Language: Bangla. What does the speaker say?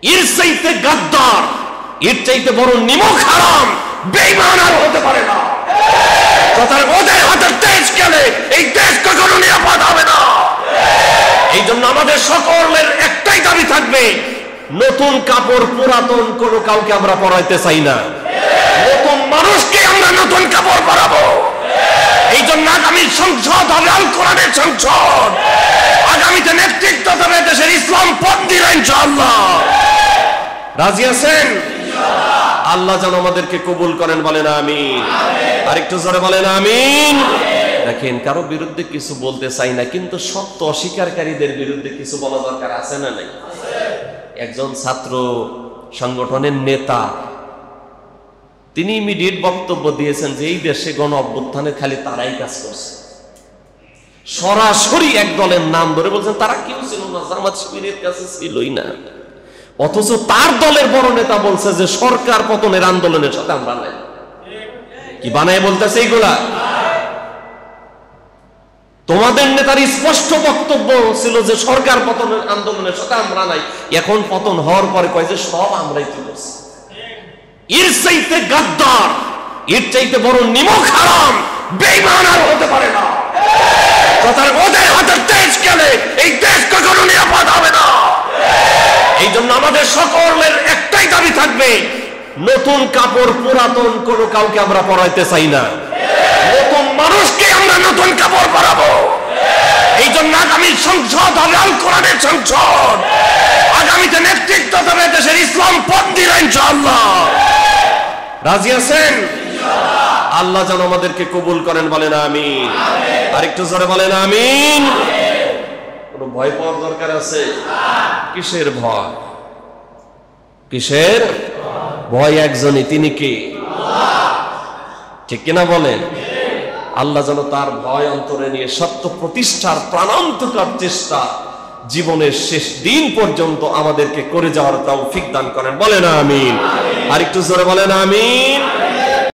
এর চাইতে গাদ্দার, এর চাইতে বড় নিমক হারাম বেঈমান আর হতে পারে না। কথার ওদের হাতের দেশ গেলে এই দেশ কখনো নিরাপদ হবে না। এই জন্য আমাদের সকলের একটাই দাবি থাকবে, নতুন কাপড় পুরাতন কোনো কাউকে আমরা পরাইতে চাই না, নতুন মানুষকে আমরা নতুন কাপড় পরাবো। এই জন্য আগামী সংসদ হবে আল কোরআনের সংসদ, আগামীতে নেতৃত্ব দেবে দেশের ইসলাম পন্থীরা ইনশাআল্লাহ। রাজি আছেন? আল্লাহ যেন আমাদেরকে কবুল করেন, বলেন আমিন। আরেকটু জোরে বলেন আমিন। দেখেন, কারো বিরুদ্ধে কিছু বলতে চাই না, কিন্তু সত্য অস্বীকারীদের বিরুদ্ধে কিছু বলা দরকার আছে না নাই? একজন ছাত্র সংগঠনের নেতা, তিনি ইমিডিয়েট বক্তব্য দিয়েছেন যে এই দেশে গণ অভ্যুত্থানে খালি তারাই কাজ করছে। সরাসরি এক দলের নাম ধরে বলছেন তারা কেউ ছিল না, জামাত শিবিরের কাছে ছিলই না। অথচ তার দলের বড় নেতা বলছে যে সরকার পতনের আন্দোলনের সাথে আমরা নাই। কি বানায় বলতেছে এইগুলা? তোমাদের নেতার স্পষ্ট বক্তব্য ছিল যে সরকার পতনের আন্দোলনের সাথে আমরা নাই, এখন পতন হওয়ার পরে কয় যে সব আমরাই তো করছি। এর চাইতে গাদ্দার, এর চাইতে বড় নিমক হারাম বেঈমান আর হতে পারে না। কথার ওদের হাতের দেশ গেলে এই দেশ কখনো নিরাপদ হবে না। এই জন্য আমাদের সকলের একটাই দাবি থাকবে, নতুন কাপড় পুরাতন কোনো কাউকে আমরা পরাইতে চাই না, নতুন মানুষকে আমরা নতুন কাপড় পরাবো। এই জন্য আগামী সংসদ হবে আল কোরআনের সংসদ, আগামীতে নেতৃত্ব দেবে দেশের ইসলাম পন্থীরা ইনশাআল্লাহ। রাজি আছেন? আল্লাহ যেন আমাদেরকে কবুল করেন, বলেন আমিন। আরেকটু জোরে বলেন আমিন। কোনো ভয় পাওয়ার দরকার আছে? কিসের ভয়? কিসের ভয়? একজনই, তিনি কি? ঠিক কিনা বলেন? আল্লাহ যেন তার ভয় অন্তরে নিয়ে সত্য প্রতিষ্ঠার প্রাণান্তকর চেষ্টা জীবনের শেষ দিন পর্যন্ত আমাদেরকে করে যাওয়ার তৌফিক দান করেন, বলেন আমিন। আরেকটু জোরে বলেন আমিন।